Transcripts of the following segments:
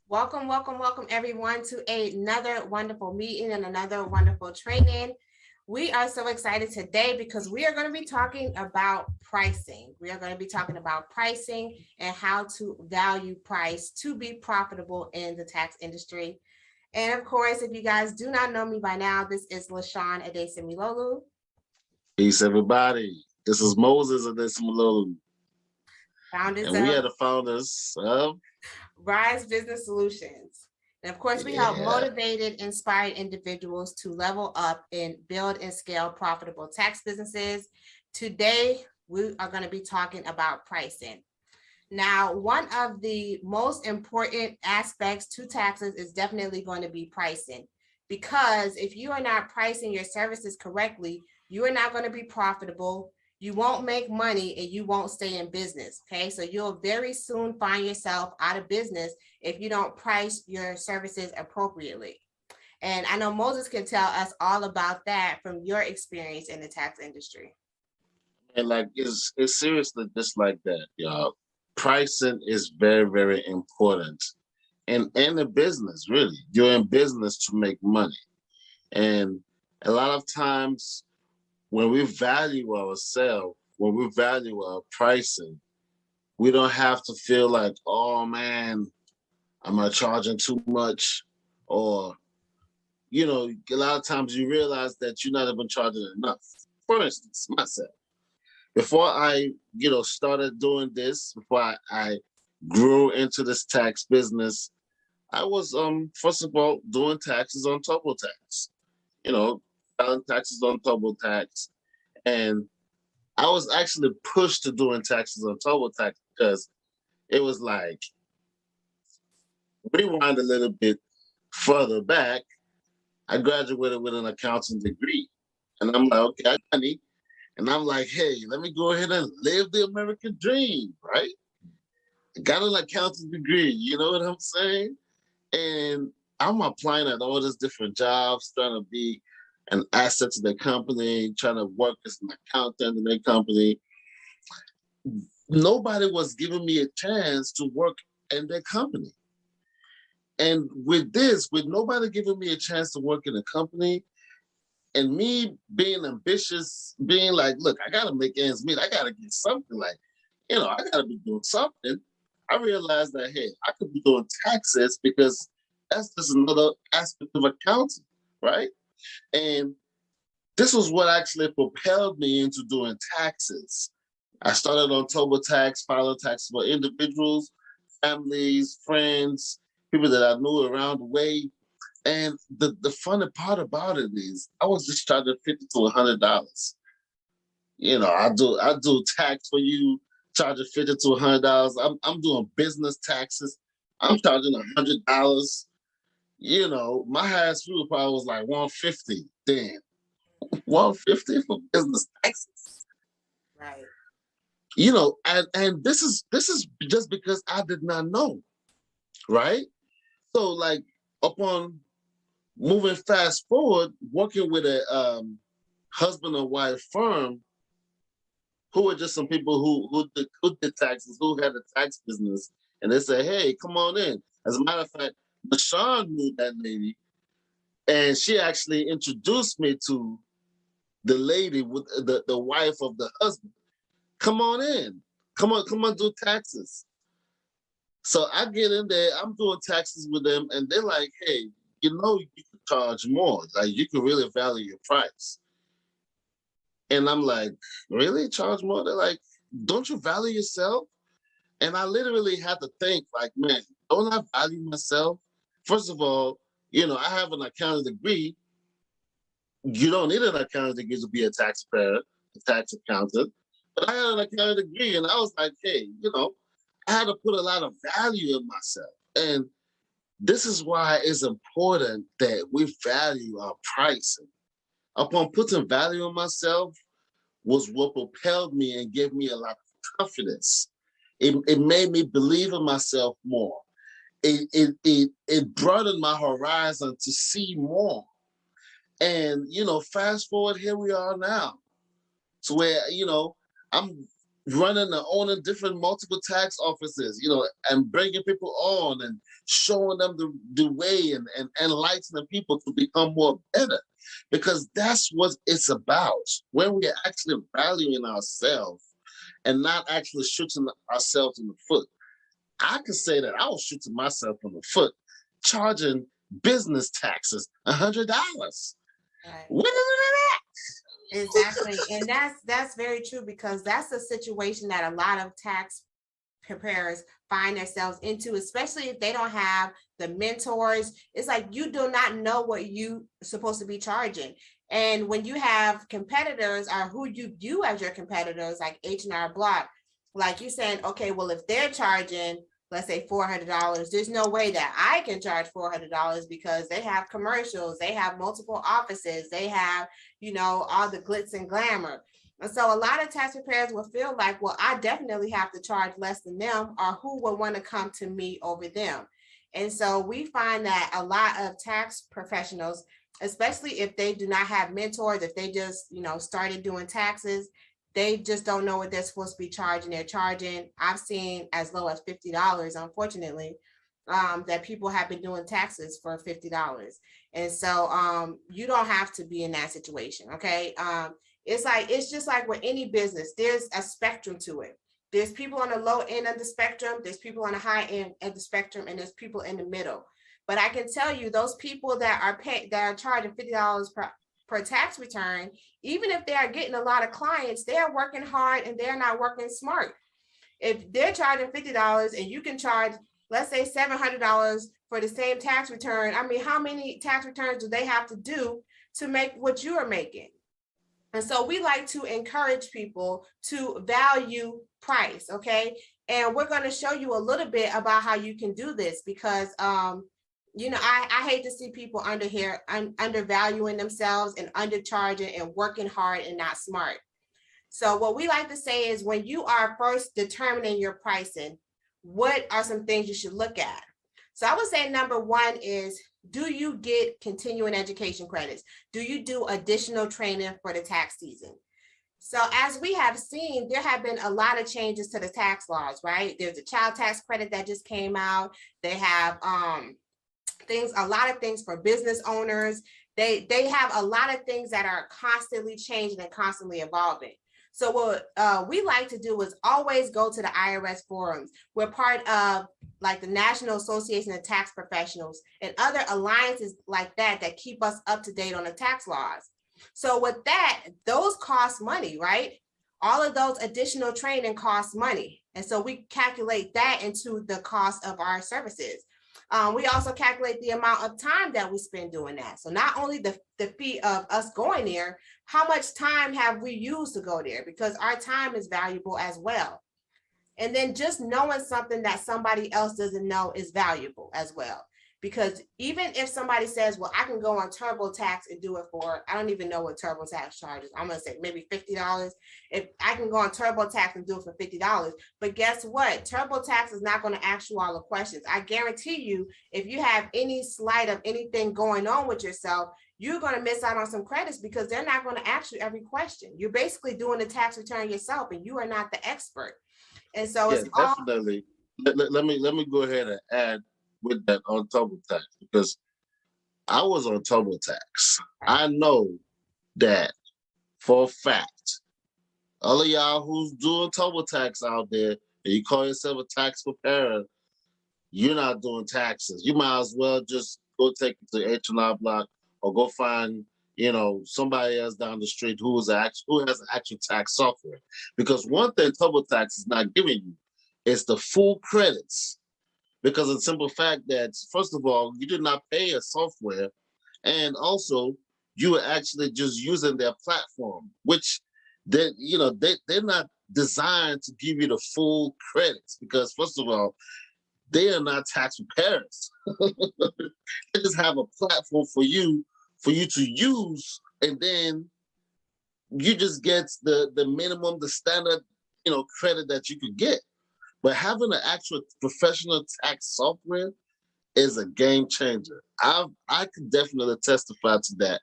Welcome, welcome, welcome everyone to another wonderful meeting and another wonderful training. We are so excited today because we are going to be talking about pricing. We are going to be talking about pricing and how to value price to be profitable in the tax industry. And of course, if you guys do not know me by now, this is LaShawn Adesimilolu, Peace, everybody. This is Moses and this is Malone, founders and we of are the founders of Rise Business Solutions. And of course, we help yeah. motivated, inspired individuals to level up and build and scale profitable tax businesses. Today, we are going to be talking about pricing. Now, one of the most important aspects to taxes is definitely going to be pricing. Because if you are not pricing your services correctly, you are not going to be profitable. You won't make money and you won't stay in business. Okay. So you'll very soon find yourself out of business if you don't price your services appropriately. And I know Moses can tell us all about that from your experience in the tax industry. And like it's seriously just like that, y'all. Pricing is very, very important. And in a business, really. You're in business to make money. And a lot of times when we value ourselves, when we value our pricing, we don't have to feel like, oh man, am I charging too much? Or a lot of times you realize that you're not even charging enough. For instance, myself, before I, started doing this, before I grew into this tax business, I was, first of all, doing taxes on TurboTax, you know, filing taxes on TurboTax. And I was actually pushed to doing taxes on TurboTax because it was like, rewind a little bit further back, I graduated with an accounting degree. And I'm like, okay, I got money. And I'm like, hey, let me go ahead and live the American dream, right? I got an accounting degree, you know what I'm saying? And I'm applying at all these different jobs, trying to be an asset to the company, trying to work as an accountant in their company. Nobody was giving me a chance to work in their company. And with this, with nobody giving me a chance to work in a company, and me being ambitious, being like, look, I gotta make ends meet. I gotta get something like, I gotta be doing something. I realized that hey, I could be doing taxes because that's just another aspect of accounting, right? And this was what actually propelled me into doing taxes. I started on TurboTax, filing taxes for individuals, families, friends, people that I knew around the way. And the funny part about it is I was just charging $50 to $100. I do tax for you, charging $50 to $100. I'm doing business taxes. I'm charging $100. My highest fuel probably was like 150 then. 150 for business taxes. Right. And this is just because I did not know, right? So like upon moving fast forward, working with a husband and wife firm who were just some people who did taxes, who had a tax business, and they said, "Hey, come on in." As a matter of fact, Bashan knew that lady, and she actually introduced me to the lady with the wife of the husband. Come on in, come on, do taxes. So I get in there, I'm doing taxes with them, and they're like, "Hey, you can charge more. Like you can really value your price." And I'm like, "Really? Charge more?" They're like, "Don't you value yourself?" And I literally had to think, like, man, don't I value myself? First of all, I have an accounting degree. You don't need an accounting degree to be a taxpayer, a tax accountant. But I had an accounting degree, and I was like, hey, I had to put a lot of value in myself. And this is why it's important that we value our pricing. Upon putting value in myself was what propelled me and gave me a lot of confidence. It made me believe in myself more. It broadened my horizon to see more. And fast forward, here we are now, to where I'm running and owning different multiple tax offices, and bringing people on and showing them the way and enlightening people to become more better. Because that's what it's about. When we're actually valuing ourselves and not actually shooting ourselves in the foot. I could say that I was shooting myself in the foot, charging business taxes $100. Right. What Exactly. And that's very true, because that's a situation that a lot of tax preparers find themselves into, especially if they don't have the mentors. It's like you do not know what you supposed to be charging. And when you have competitors, or who you view as your competitors, like H&R Block, like you saying, okay, well, if they're charging, let's say $400, there's no way that I can charge $400, because they have commercials, they have multiple offices, they have, all the glitz and glamour. And so a lot of tax preparers will feel like, well, I definitely have to charge less than them, or who would want to come to me over them. And so we find that a lot of tax professionals, especially if they do not have mentors, if they just, started doing taxes, they just don't know what they're supposed to be charging. They're charging, I've seen as low as $50, unfortunately, that people have been doing taxes for $50. And so you don't have to be in that situation. Okay. It's just like with any business, there's a spectrum to it. There's people on the low end of the spectrum, there's people on the high end of the spectrum, and there's people in the middle. But I can tell you, those people that are charging $50 per tax return, even if they are getting a lot of clients, they are working hard and they're not working smart. If they're charging $50 and you can charge, let's say $700 for the same tax return, I mean, how many tax returns do they have to do to make what you are making? And so we like to encourage people to value price, okay? And we're going to show you a little bit about how you can do this, because I hate to see people undervaluing themselves and undercharging and working hard and not smart. So what we like to say is, when you are first determining your pricing, what are some things you should look at? So I would say number one is, do you get continuing education credits? Do you do additional training for the tax season? So as we have seen, there have been a lot of changes to the tax laws, right? There's a child tax credit that just came out. They have a lot of things for business owners. They have a lot of things that are constantly changing and constantly evolving. So what we like to do is always go to the IRS forums. We're part of like the National Association of Tax Professionals and other alliances like that keep us up to date on the tax laws. So with that, those cost money, right? All of those additional training costs money. And so we calculate that into the cost of our services. We also calculate the amount of time that we spend doing that. So not only the fee of us going there, how much time have we used to go there? Because our time is valuable as well. And then just knowing something that somebody else doesn't know is valuable as well. Because even if somebody says, well, I can go on TurboTax and do it for, I don't even know what TurboTax charges. I'm going to say maybe $50. If I can go on TurboTax and do it for $50. But guess what? TurboTax is not going to ask you all the questions. I guarantee you, if you have any slight of anything going on with yourself, you're going to miss out on some credits, because they're not going to ask you every question. You're basically doing the tax return yourself, and you are not the expert. And so Yeah, it's all definitely. Let me go ahead and add with that on TurboTax, because I was on TurboTax. I know that for a fact. All of y'all who's doing TurboTax out there, and you call yourself a tax preparer, you're not doing taxes. You might as well just go take it to H&R Block, or go find somebody else down the street who has actual tax software. Because one thing TurboTax is not giving you is the full credits. Because of the simple fact that, first of all, you did not pay a software, and also you were actually just using their platform, which they're not designed to give you the full credits. Because first of all, they are not tax preparers. They just have a platform for you to use, and then you just get the minimum, the standard, credit that you could get. But having an actual professional tax software is a game changer. I could definitely testify to that,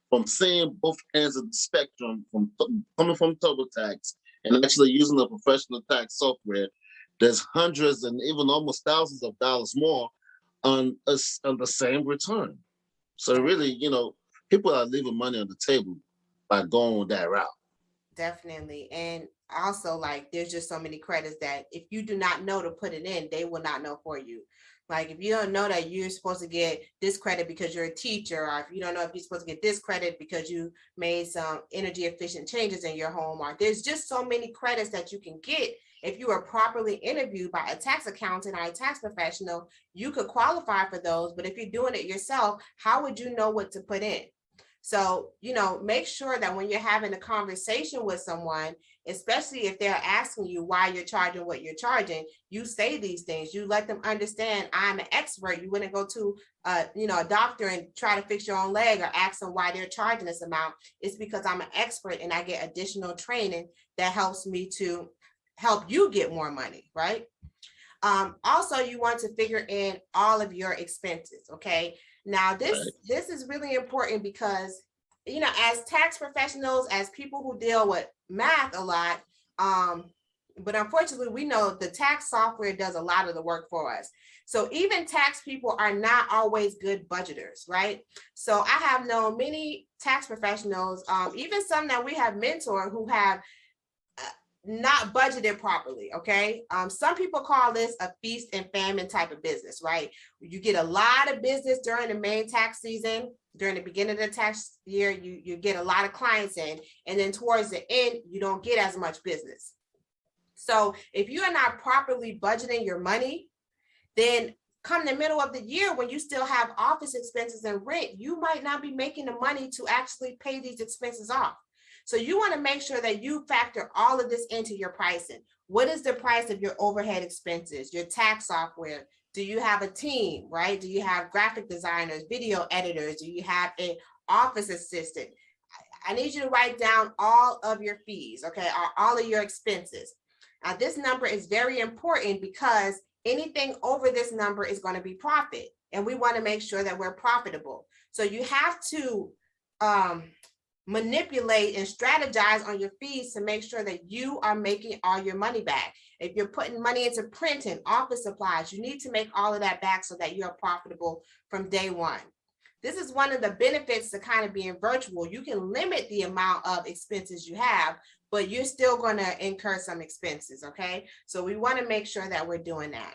from seeing both ends of the spectrum, from coming from TurboTax and actually using a professional tax software, there's hundreds and even almost thousands of dollars more on us on the same return. So really, people are leaving money on the table by going that route. Definitely. And also, like, there's just so many credits that if you do not know to put it in, they will not know for you. Like, if you don't know that you're supposed to get this credit because you're a teacher, or if you don't know if you're supposed to get this credit because you made some energy efficient changes in your home, or there's just so many credits that you can get. If you are properly interviewed by a tax accountant or a tax professional, you could qualify for those. But if you're doing it yourself, how would you know what to put in? So, make sure that when you're having a conversation with someone, especially if they're asking you why you're charging what you're charging, you say these things. You let them understand I'm an expert. You wouldn't go to a doctor and try to fix your own leg or ask them why they're charging this amount. It's because I'm an expert and I get additional training that helps me to help you get more money, right? Also, you want to figure in all of your expenses. Okay. Now, this is really important because, as tax professionals, as people who deal with math a lot, but unfortunately, we know the tax software does a lot of the work for us. So even tax people are not always good budgeters, right? So I have known many tax professionals, even some that we have mentored who have not budgeted properly. Okay. Some people call this a feast and famine type of business, right? You get a lot of business during the main tax season. During the beginning of the tax year, you get a lot of clients in, and then towards the end, you don't get as much business. So if you are not properly budgeting your money, then come the middle of the year when you still have office expenses and rent, you might not be making the money to actually pay these expenses off. So you want to make sure that you factor all of this into your pricing. What is the price of your overhead expenses, your tax software? Do you have a team, right? Do you have graphic designers, video editors? Do you have an office assistant? I need you to write down all of your fees, okay, or all of your expenses. Now, this number is very important because anything over this number is going to be profit, and we want to make sure that we're profitable. So you have to manipulate and strategize on your fees to make sure that you are making all your money back. If you're putting money into printing, office supplies, you need to make all of that back so that you're profitable from day one. This is one of the benefits to kind of being virtual. You can limit the amount of expenses you have, but you're still going to incur some expenses, okay? So we want to make sure that we're doing that.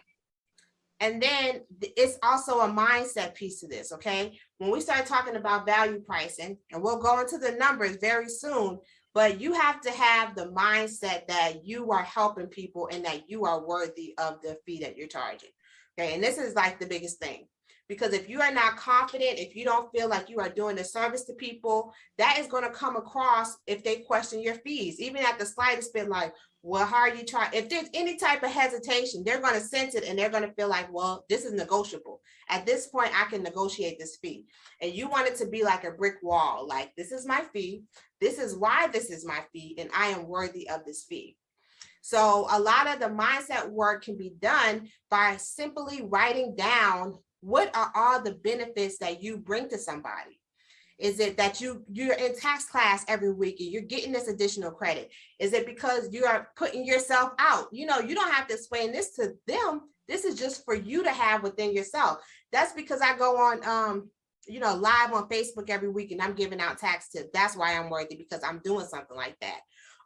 And then it's also a mindset piece to this, okay? When we start talking about value pricing, and we'll go into the numbers very soon, but you have to have the mindset that you are helping people and that you are worthy of the fee that you're charging, okay? And this is like the biggest thing, because if you are not confident, if you don't feel like you are doing a service to people, that is going to come across if they question your fees, even at the slightest bit, like, well, how are you trying? If there's any type of hesitation, they're going to sense it and they're going to feel like, well, this is negotiable. At this point, I can negotiate this fee. And you want it to be like a brick wall. Like, this is my fee. This is why this is my fee. And I am worthy of this fee. So a lot of the mindset work can be done by simply writing down what are all the benefits that you bring to somebody. Is it that you're in tax class every week and you're getting this additional credit? Is it because you are putting yourself out? You don't have to explain this to them. This is just for you to have within yourself. That's because I go on, live on Facebook every week and I'm giving out tax tips. That's why I'm worthy, because I'm doing something like that.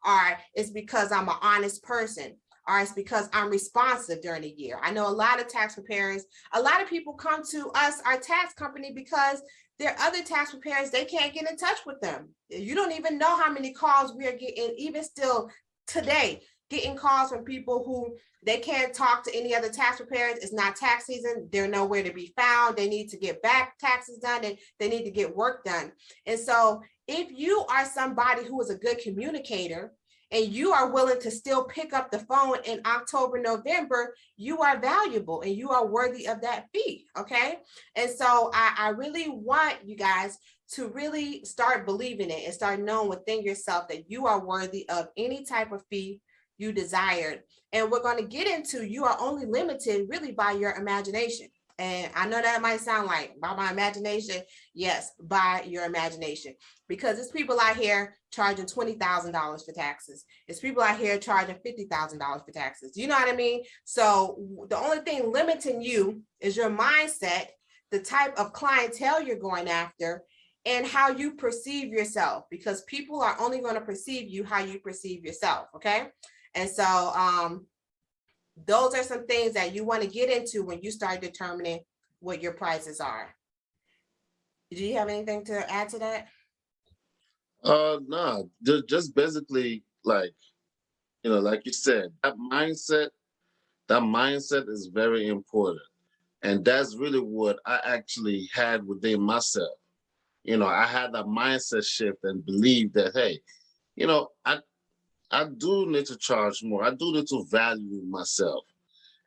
Or it's because I'm an honest person. Or it's because I'm responsive during the year. I know a lot of tax preparers, a lot of people come to us, our tax company, because there are other tax preparers, they can't get in touch with them. You don't even know how many calls we are getting, even still today, getting calls from people who they can't talk to any other tax preparers. It's not tax season. They're nowhere to be found. They need to get back taxes done, and they need to get work done. And so if you are somebody who is a good communicator, and you are willing to still pick up the phone in October, November, you are valuable and you are worthy of that fee, okay? And so I really want you guys to really start believing it and start knowing within yourself that you are worthy of any type of fee you desired. And we're going to get into, you are only limited really by your imagination. And I know that might sound like by my imagination. Yes, by your imagination. Because it's people out here charging $20,000 for taxes. It's people out here charging $50,000 for taxes. You know what I mean? So the only thing limiting you is your mindset, the type of clientele you're going after, and how you perceive yourself, because people are only going to perceive you how you perceive yourself. Okay. And so those are some things that you want to get into when you start determining what your prices are. Do you have anything to add to that? No, just basically like, like you said, that mindset is very important. And that's really what I actually had within myself. I had that mindset shift and believe that, hey, you know, I I do need to charge more. I do need to value myself.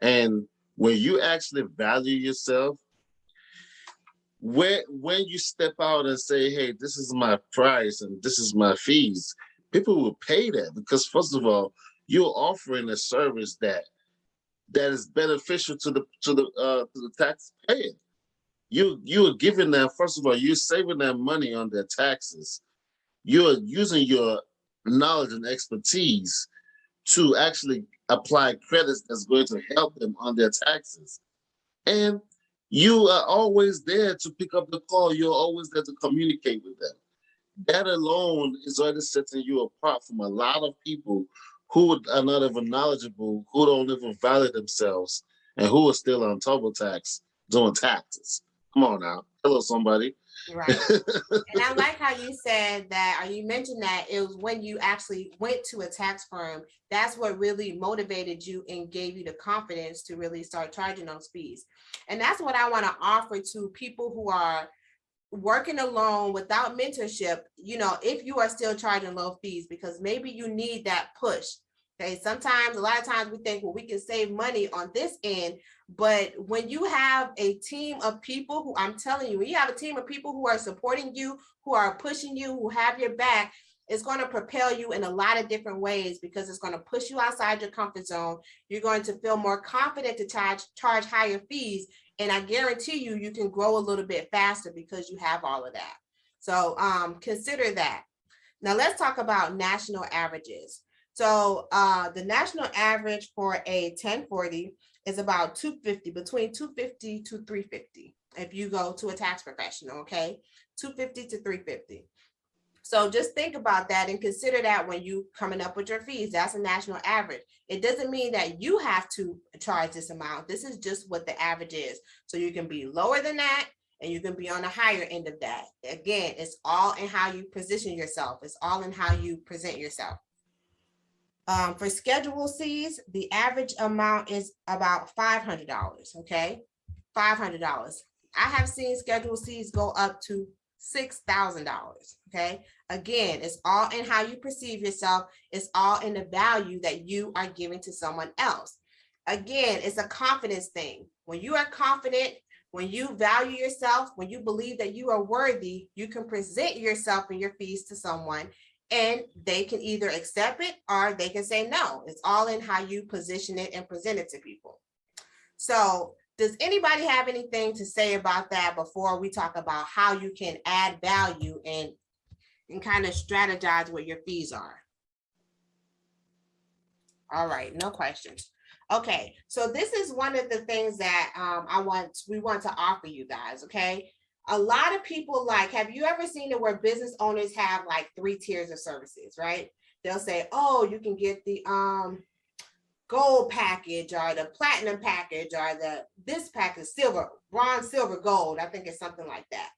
And when you actually value yourself, when you step out and say, hey, this is my price and this is my fees, people will pay that because first of all, you're offering a service that is beneficial to the taxpayer. You're giving them, first of all, you're saving them money on their taxes. You're using your knowledge and expertise to actually apply credits that's going to help them on their taxes. And you are always there to pick up the call. You're always there to communicate with them. That alone is already setting you apart from a lot of people who are not even knowledgeable, who don't even value themselves, and who are still on TurboTax doing taxes. Come on now. Hello, somebody. Right. And I like how you said that, or you mentioned that it was when you actually went to a tax firm, that's what really motivated you and gave you the confidence to really start charging those fees. And that's what I want to offer to people who are working alone without mentorship, if you are still charging low fees, because maybe you need that push. Okay. Sometimes, a lot of times we think, well, we can save money on this end. But when you have a team of people who, I'm telling you, when you have a team of people who are supporting you, who are pushing you, who have your back, it's going to propel you in a lot of different ways, because it's going to push you outside your comfort zone. You're going to feel more confident to charge higher fees. And I guarantee you, you can grow a little bit faster because you have all of that. So consider that. Now let's talk about national averages. So the national average for a 1040 is about 250, between 250 to 350. If you go to a tax professional, okay, 250 to 350. So just think about that and consider that when you coming up with your fees. That's a national average. It doesn't mean that you have to charge this amount. This is just what the average is. So you can be lower than that and you can be on the higher end of that. Again, it's all in how you position yourself. It's all in how you present yourself. For Schedule Cs, the average amount is about $500. Okay, $500. I have seen Schedule Cs go up to $6,000. Okay, again, it's all in how you perceive yourself. It's all in the value that you are giving to someone else. Again, it's a confidence thing. When you are confident, when you value yourself, when you believe that you are worthy, you can present yourself and your fees to someone, and they can either accept it or they can say no. It's all in how you position it and present it to people. So does anybody have anything to say about that before we talk about how you can add value and kind of strategize what your fees are? All right, no questions. Okay, so this is one of the things that we want to offer you guys, okay? A lot of people have you ever seen it where business owners have like 3 tiers of services, right? They'll say, oh, you can get the gold package or the platinum package or this package, silver, bronze, silver, gold. I think it's something like that.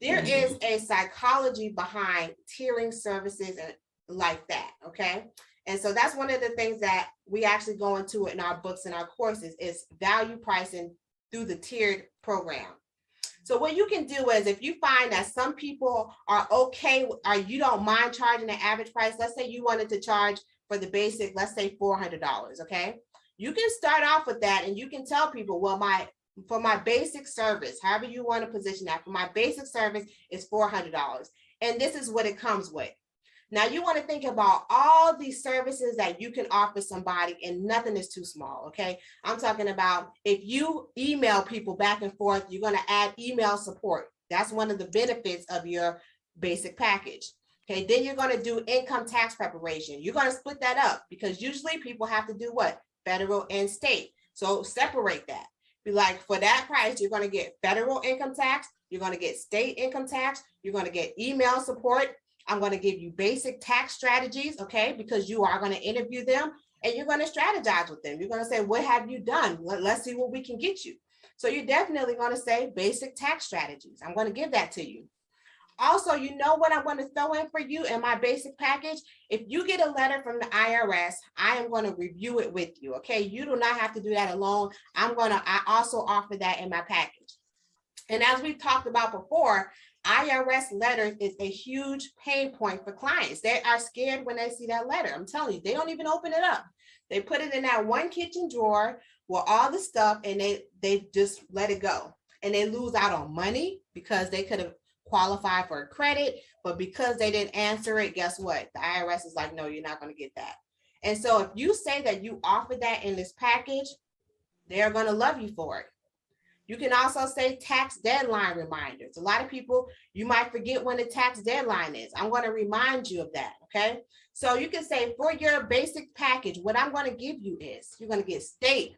There is a psychology behind tiering services and like that, okay? And so that's one of the things that we actually go into in our books and our courses is value pricing through the tiered program. So what you can do is if you find that some people are okay or you don't mind charging the average price, let's say you wanted to charge for the basic, let's say $400, okay? You can start off with that and you can tell people, well, for my basic service, however you want to position that, for my basic service is $400. And this is what it comes with. Now you want to think about all these services that you can offer somebody, and nothing is too small, okay? I'm talking about if you email people back and forth, you're going to add email support. That's one of the benefits of your basic package. Okay, then you're going to do income tax preparation. You're going to split that up because usually people have to do what? Federal and state. So separate that. Be like, for that price, you're going to get federal income tax, you're going to get state income tax, you're going to get email support. I'm going to give you basic tax strategies, okay, because you are going to interview them and you're going to strategize with them. You're going to say, what have you done? Let's see what we can get you. So you're definitely going to say basic tax strategies. I'm going to give that to you. Also, you know what I'm going to throw in for you in my basic package? If you get a letter from the IRS, I am going to review it with you, okay? You do not have to do that alone. I also offer that in my package. And as we've talked about before, IRS letters is a huge pain point for clients. They are scared when they see that letter. I'm telling you, they don't even open it up. They put it in that one kitchen drawer with all the stuff and they just let it go. And they lose out on money because they could have qualified for a credit, but because they didn't answer it, guess what? The IRS is like, no, you're not going to get that. And so if you say that you offer that in this package, they're going to love you for it. You can also say tax deadline reminders. A lot of people, you might forget when the tax deadline is. I'm going to remind you of that, okay? So you can say for your basic package, what I'm going to give you is you're going to get state,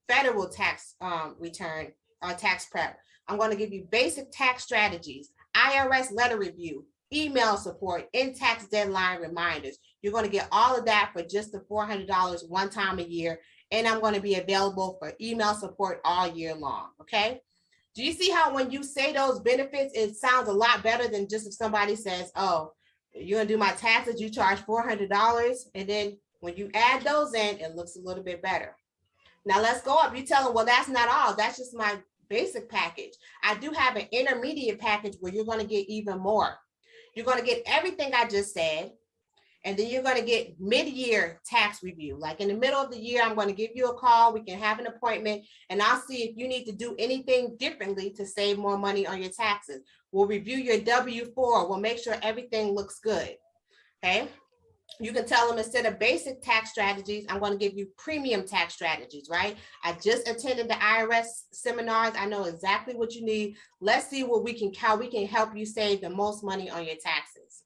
federal tax return or tax prep. I'm going to give you basic tax strategies, IRS letter review, email support, and tax deadline reminders. You're going to get all of that for just the $400 one time a year. And I'm going to be available for email support all year long, okay? Do you see how when you say those benefits, it sounds a lot better than just if somebody says, oh, you're going to do my taxes, you charge $400. And then when you add those in, it looks a little bit better. Now let's go up. You tell them, well, that's not all. That's just my basic package. I do have an intermediate package where you're going to get even more. You're going to get everything I just said. And then you're going to get mid-year tax review. Like in the middle of the year, I'm going to give you a call. We can have an appointment and I'll see if you need to do anything differently to save more money on your taxes. We'll review your W-4. We'll make sure everything looks good. Okay. You can tell them instead of basic tax strategies, I'm going to give you premium tax strategies, right? I just attended the IRS seminars. I know exactly what you need. Let's see how we can help you save the most money on your taxes.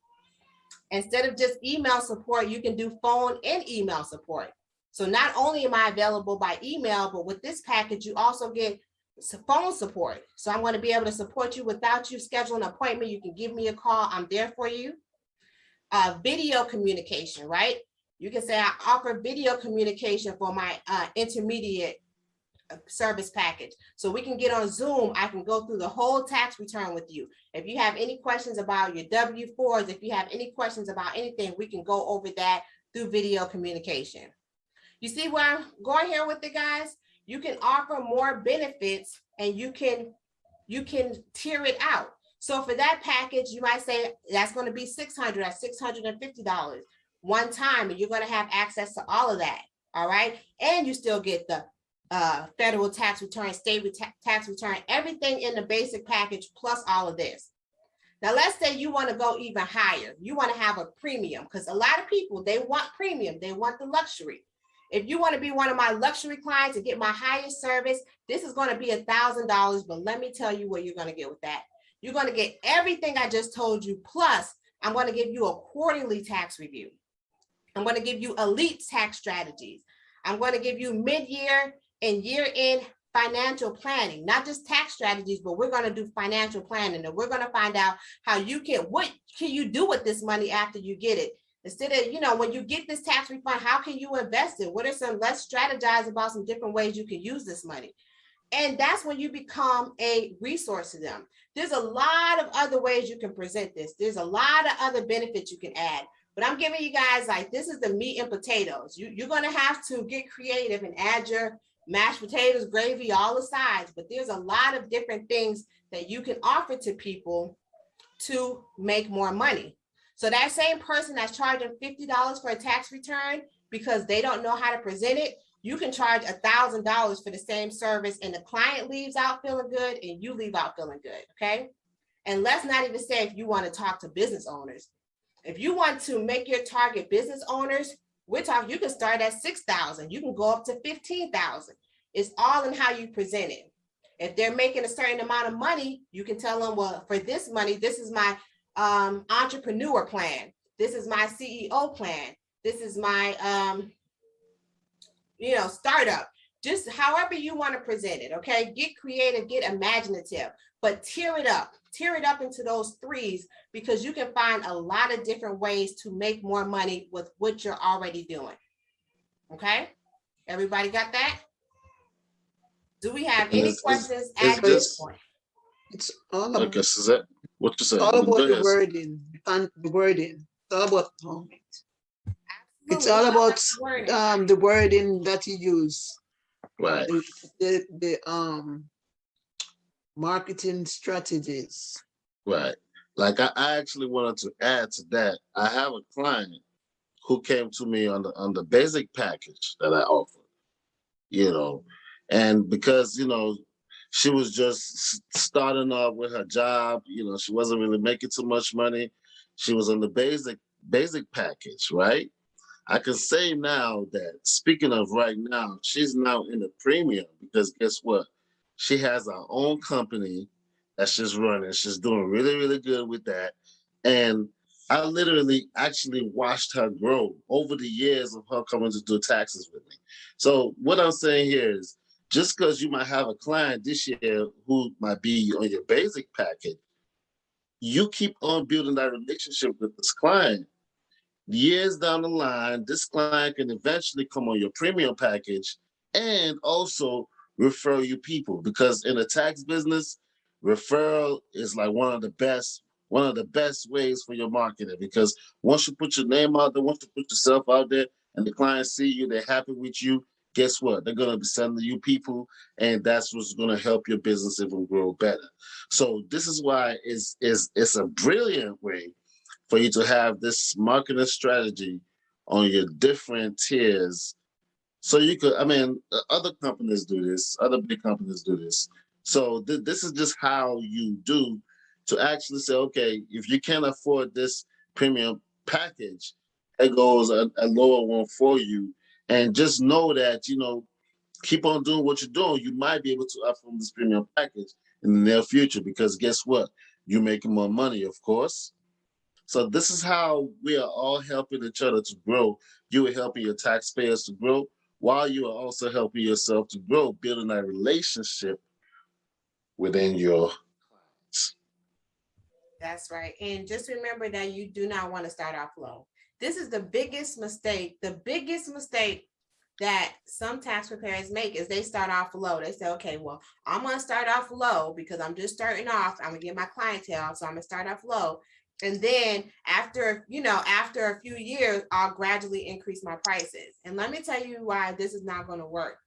Instead of just email support, you can do phone and email support. So not only am I available by email, but with this package, you also get phone support. So I'm going to be able to support you without you scheduling an appointment. You can give me a call. I'm there for you. Video communication, right? You can say I offer video communication for my intermediate service package. So we can get on Zoom. I can go through the whole tax return with you. If you have any questions about your W-4s, if you have any questions about anything, we can go over that through video communication. You see where I'm going here with it, guys? You can offer more benefits and you can tier it out. So for that package, you might say that's going to be $600, that's $650 one time, and you're going to have access to all of that. All right. And you still get the federal tax return, state tax return, everything in the basic package plus all of this. Now, let's say you want to go even higher. You want to have a premium because a lot of people, they want premium. They want the luxury. If you want to be one of my luxury clients and get my highest service, this is going to be $1,000. But let me tell you what you're going to get with that. You're going to get everything I just told you. Plus, I'm going to give you a quarterly tax review. I'm going to give you elite tax strategies. I'm going to give you mid-year and year-end financial planning, not just tax strategies, but we're going to do financial planning. And we're going to find out what can you do with this money after you get it? Instead of, when you get this tax refund, how can you invest it? Let's strategize about some different ways you can use this money. And that's when you become a resource to them. There's a lot of other ways you can present this. There's a lot of other benefits you can add. But I'm giving you guys, this is the meat and potatoes. You're going to have to get creative and add your mashed potatoes, gravy, all the sides. But there's a lot of different things that you can offer to people to make more money. So that same person that's charging $50 for a tax return because they don't know how to present it, you can charge $1,000 for the same service and the client leaves out feeling good and you leave out feeling good, okay? And let's not even say if you want to talk to business owners. If you want to make your target business owners, we're talking, you can start at 6,000, you can go up to 15,000. It's all in how you present it. If they're making a certain amount of money, you can tell them, well, for this money, this is my entrepreneur plan. This is my CEO plan. This is my startup. Just however you want to present it, okay? Get creative, get imaginative, but tear it up into those threes, because you can find a lot of different ways to make more money with what you're already doing. Okay, everybody got that? Do we have And any questions it's at this just, point? It's all I about, guess, is that what you it's say? all Go about the ahead. wording and the wording. It's all about it's Absolutely. all about Wording. the wording that you use. Right. The marketing strategies. Right. Like I actually wanted to add to that. I have a client who came to me on the basic package that I offer, you know, and because she was just starting off with her job, she wasn't really making too much money. She was on the basic package, right? I can say now that, speaking of right now, she's now in the premium, because guess what? She has her own company that she's running. She's doing really, really good with that. And I literally actually watched her grow over the years of her coming to do taxes with me. So what I'm saying here is, just because you might have a client this year who might be on your basic package, you keep on building that relationship with this client. Years down the line, this client can eventually come on your premium package and also refer you people, because in the tax business, referral is like one of the best ways for your marketing, because once you put your name out there, once you put yourself out there and the clients see you, they're happy with you, guess what? They're going to be sending you people, and that's what's going to help your business even grow better. So this is why it's a brilliant way for you to have this marketing strategy on your different tiers. So you could, other companies do this, other big companies do this. So this is just how you do to actually say, okay, if you can't afford this premium package, it goes a lower one for you. And just know that, keep on doing what you're doing. You might be able to offer this premium package in the near future, because guess what? You're making more money, of course. So this is how we are all helping each other to grow. You are helping your taxpayers to grow, while you are also helping yourself to grow, building that relationship within your clients. That's right. And just remember that you do not want to start off low. This is the biggest mistake. The biggest mistake that some tax preparers make is they start off low. They say, okay, well, I'm going to start off low because I'm just starting off. I'm going to get my clientele. So I'm going to start off low. And then after a few years, I'll gradually increase my prices. And let me tell you why this is not going to work.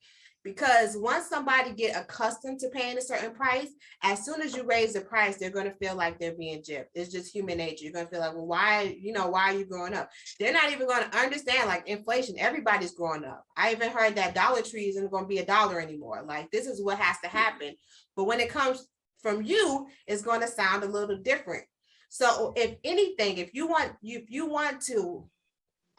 Because once somebody get accustomed to paying a certain price, as soon as you raise the price, they're going to feel like they're being gypped. It's just human nature. You're going to feel like, well, why are you growing up? They're not even going to understand, like, inflation. Everybody's growing up. I even heard that Dollar Tree isn't going to be $1 anymore. Like, this is what has to happen. But when it comes from you, it's going to sound a little different. So if anything, if you want to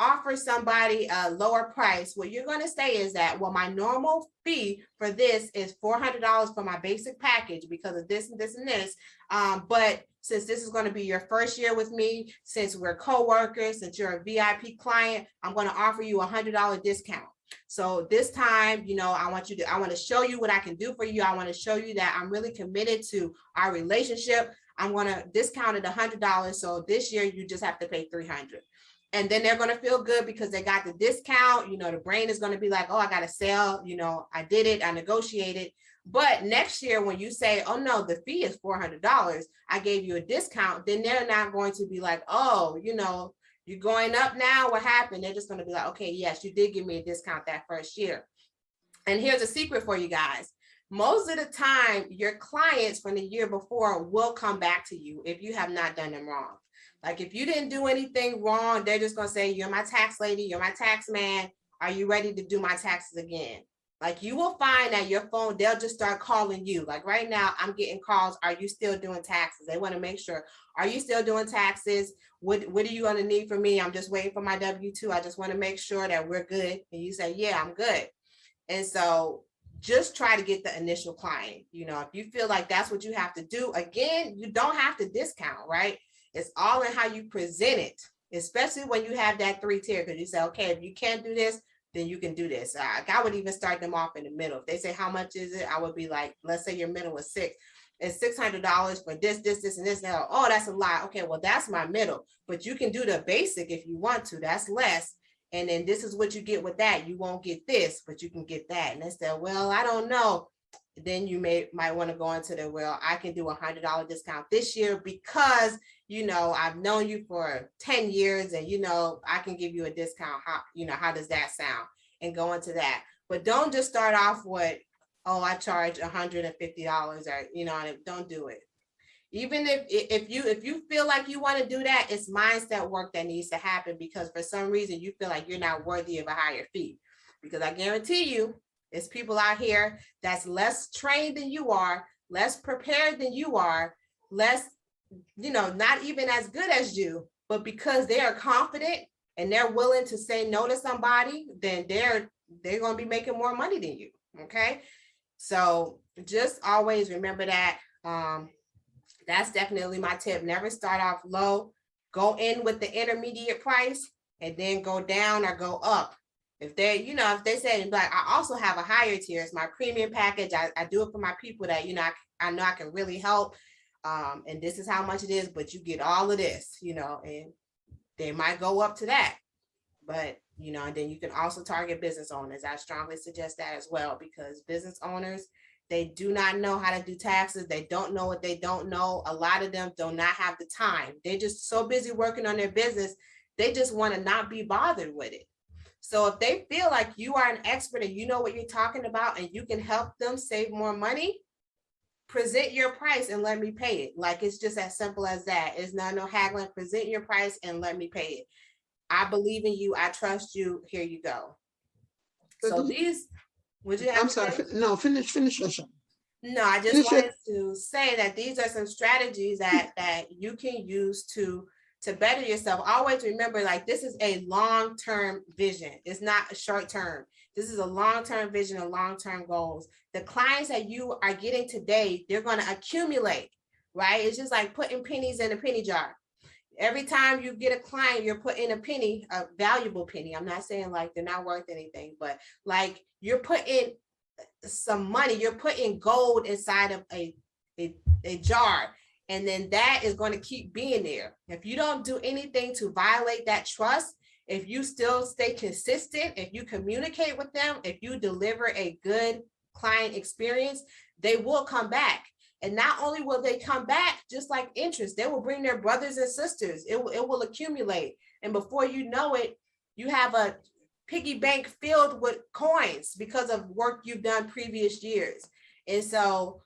offer somebody a lower price, what you're going to say is that, well, my normal fee for this is $400 for my basic package because of this and this and this. But since this is going to be your first year with me, since we're co-workers, since you're a VIP client, I'm going to offer you $100 discount. So this time, I want to show you what I can do for you. I want to show you that I'm really committed to our relationship. I'm going to discount it $100. So this year you just have to pay $300. And then they're going to feel good because they got the discount. The brain is going to be like, oh, I got a sale. I did it. I negotiated. But next year, when you say, oh, no, the fee is $400, I gave you a discount, then they're not going to be like, oh, you're going up now. What happened? They're just going to be like, okay, yes, you did give me a discount that first year. And here's a secret for you guys. Most of the time, your clients from the year before will come back to you if you have not done them wrong. Like, if you didn't do anything wrong, they're just going to say, you're my tax lady, you're my tax man. Are you ready to do my taxes again? Like you will find that your phone, they'll just start calling you. Like right now, I'm getting calls. Are you still doing taxes? They want to make sure. Are you still doing taxes? What are you going to need from me? I'm just waiting for my W-2. I just want to make sure that we're good. And you say, yeah, I'm good. And so just try to get the initial client. You know, if you feel like that's what you have to do, again, you don't have to discount, right? It's all in how you present it, especially when you have that 3-tier, because you say, okay, if you can't do this, then you can do this. I would even start them off in the middle. If they say, how much is it? I would be like, let's say your middle was $6. It's $600 for this, and this. Now, oh, that's a lot. Okay, well, that's my middle. But you can do the basic if you want to. That's less. And then this is what you get with that. You won't get this, but you can get that. And they said, well, I don't know. Then you might want to go into the, well, I can do $100 discount this year because, you know, I've known you for 10 years and, you know, I can give you a discount. How does that sound? And go into that. But don't just start off with, oh, I charge $150 or, you know, don't do it. Even if you feel like you want to do that, it's mindset work that needs to happen, because for some reason you feel like you're not worthy of a higher fee. Because I guarantee you, there's people out here that's less trained than you are, less prepared than you are, less, you know, not even as good as you, but because they are confident and they're willing to say no to somebody, then they're going to be making more money than you. Okay. So just always remember that. That's definitely my tip. Never start off low. Go in with the intermediate price and then go down or go up. If they, you know, if they say, like, I also have a higher tier, it's my premium package. I do it for my people that, you know, I know I can really help. And this is how much it is, but you get all of this, you know, and they might go up to that. But, you know, and then you can also target business owners. I strongly suggest that as well, because business owners, they do not know how to do taxes. They don't know what they don't know. A lot of them do not have the time. They're just so busy working on their business. They just want to not be bothered with it. So if they feel like you are an expert and you know what you're talking about and you can help them save more money, present your price and let me pay it. Like, it's just as simple as that. It's not no haggling. Present your price and let me pay it. I believe in you. I trust you. Here you go. So these, would you have? I'm sorry. No, finish. No, I just wanted to say that these are some strategies that you can use to better yourself. Always remember, like, this is a long-term vision. It's not a short-term. This is a long-term vision and long-term goals. The clients that you are getting today, they're going to accumulate, right? It's just like putting pennies in a penny jar. Every time you get a client, you're putting a penny, a valuable penny. I'm not saying like they're not worth anything, but like you're putting some money, you're putting gold inside of a jar. And then that is going to keep being there. If you don't do anything to violate that trust, if you still stay consistent, if you communicate with them, if you deliver a good client experience, they will come back. And not only will they come back, just like interest, they will bring their brothers and sisters. It will accumulate. And before you know it, you have a piggy bank filled with coins because of work you've done previous years. And so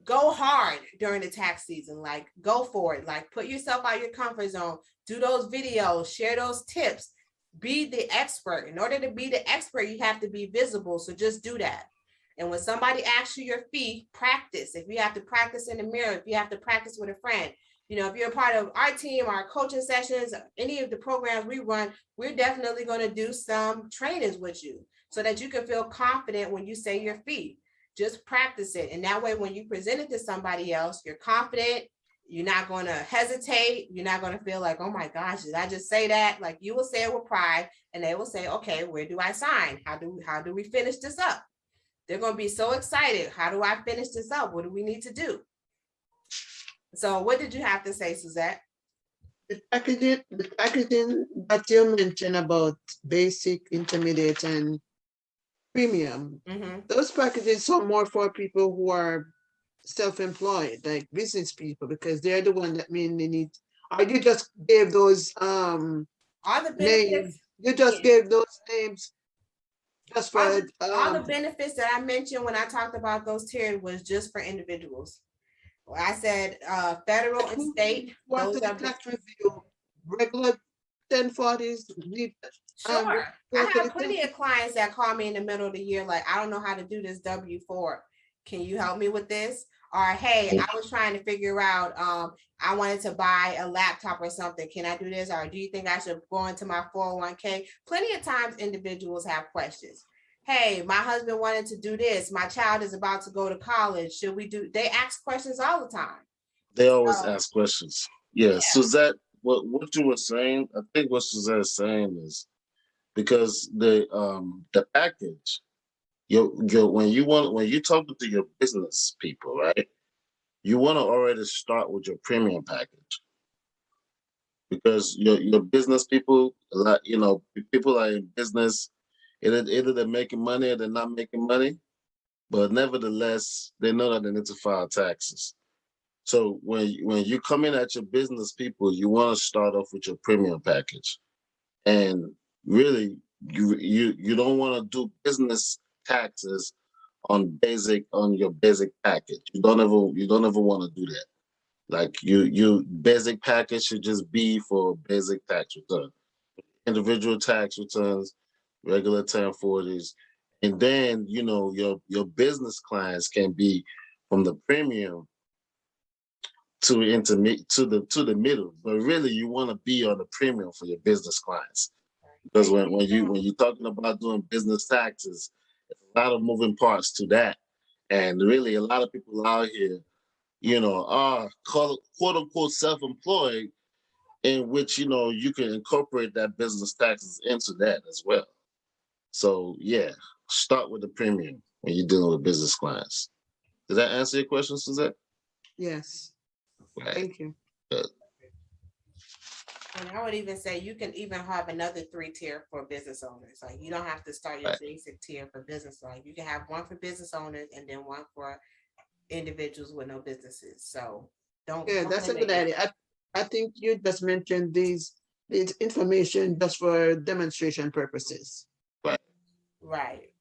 go hard during the tax season, like go for it, like put yourself out your comfort zone, do those videos, share those tips, be the expert. In order to be the expert, you have to be visible. So just do that. And when somebody asks you your fee, practice. If you have to practice in the mirror, if you have to practice with a friend, you know, if you're a part of our team, our coaching sessions, any of the programs we run, we're definitely going to do some trainings with you so that you can feel confident when you say your fee. Just practice it. And that way, when you present it to somebody else, you're confident. You're not going to hesitate. You're not going to feel like, oh my gosh, did I just say that? Like, you will say it with pride, and they will say, okay, where do I sign? How do we finish this up? They're going to be so excited. How do I finish this up? What do we need to do? So what did you have to say, Suzette? The packaging that you mentioned about basic, intermediate, and premium, those packages are more for people who are self-employed, like business people, because they're the one that mainly need. You just gave those all the benefits. Names. You just gave those names just for all the benefits that I mentioned when I talked about those tiers was just for individuals. Well, I said federal and state. Those are tax review, regular 1040s. Sure. I quarterly have plenty of clients that call me in the middle of the year, like, I don't know how to do this W-4. Can you help me with this? Or, hey, I was trying to figure out, I wanted to buy a laptop or something. Can I do this? Or do you think I should go into my 401k? Plenty of times individuals have questions. Hey, my husband wanted to do this. My child is about to go to college. Should we do? They ask questions all the time. They always So, ask questions. Yeah, yeah. Suzette, what you were saying, I think what Suzette is saying is because the package, when you talking to your business people, right? You want to already start with your premium package because your business people, a lot, people are in business, either they're making money or they're not making money, but nevertheless, they know that they need to file taxes. So when you come in at your business people, you want to start off with your premium package, and really you don't want to do business taxes on your basic package. You don't ever want to do that. Like you basic package should just be for basic tax return, individual tax returns, regular 1040s, and then your business clients can be from the premium to intermediate to the middle, but really you want to be on the premium for your business clients because when you're talking about doing business taxes, there's a lot of moving parts to that, and really a lot of people out here, are quote unquote self-employed, in which you can incorporate that business taxes into that as well. So yeah, start with the premium when you're dealing with business clients. Did that answer your question, Suzette? Yes, Right. thank you. Good. And I would even say you can even have another 3 tier for business owners. Like, you don't have to start your Right. basic tier for business. Like, you can have one for business owners and then one for individuals with no businesses. So Yeah, don't that's a limit good idea. I think you just mentioned these information just for demonstration purposes. Right. Right.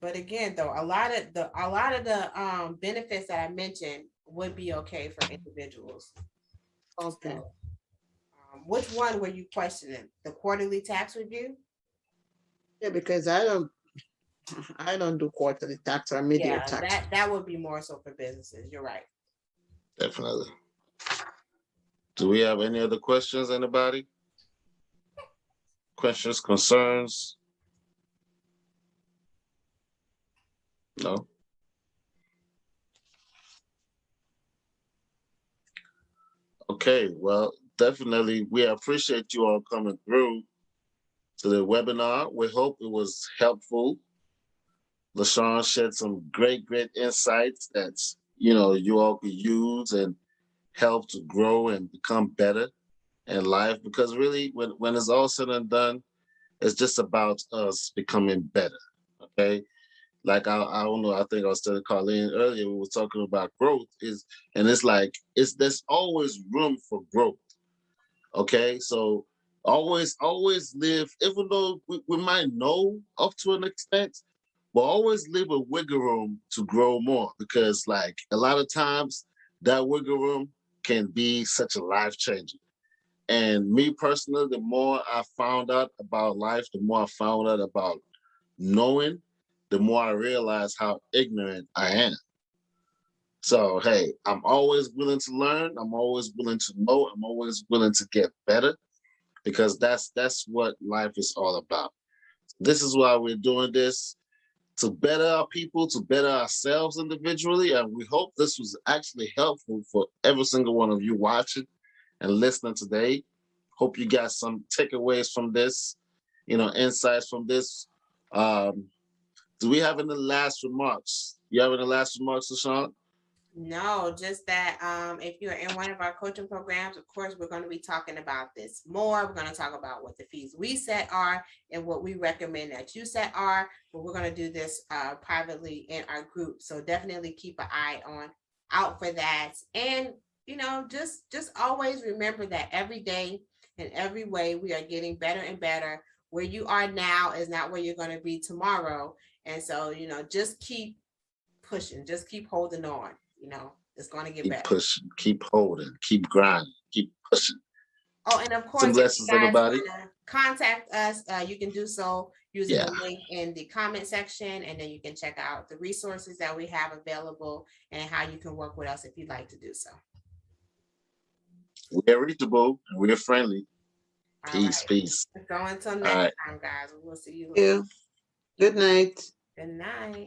But again, though, a lot of the benefits that I mentioned would be okay for individuals. Okay. So, which one were you questioning? The quarterly tax review? Yeah, because I don't do quarterly tax or mid-year Yeah, tax. that would be more so for businesses. You're right. Definitely. Do we have any other questions, anybody? Questions, concerns? No? Okay, well, definitely we appreciate you all coming through to the webinar. We hope it was helpful. LaShawn shared some great insights that you all could use and help to grow and become better in life. Because really, when it's all said and done, it's just about us becoming better. Okay. Like I don't know, I think I was telling Colleen earlier, we were talking about growth and it's like there's always room for growth. Okay. So always live, even though we might know up to an extent, but always leave a wiggle room to grow more because like a lot of times that wiggle room can be such a life changer. And me personally, the more I found out about life, the more I found out about knowing, the more I realize how ignorant I am. So, hey, I'm always willing to learn. I'm always willing to know. I'm always willing to get better because that's what life is all about. This is why we're doing this to better our people, to better ourselves individually. And we hope this was actually helpful for every single one of you watching and listening today. Hope you got some takeaways from this, insights from this. Um, do we have any last remarks? You have any last remarks, LaShawn? No, just that if you're in one of our coaching programs, of course, we're going to be talking about this more. We're going to talk about what the fees we set are and what we recommend that you set are. But we're going to do this privately in our group. So definitely keep an eye out for that. And just always remember that every day in every way we are getting better and better. Where you are now is not where you're going to be tomorrow. And so, just keep pushing, just keep holding on. It's going to get Keep better. pushing, keep holding, keep grinding, keep pushing. Oh, and of course, Some if you blessings, guys everybody. wanna contact us, you can do so using Yeah. the link in the comment section, and then you can check out the resources that we have available and how you can work with us if you'd like to do so. We're reachable and we're friendly. All Peace, right. peace. So until All next right. time, guys, we'll see you Yeah. later. Good night. Good night.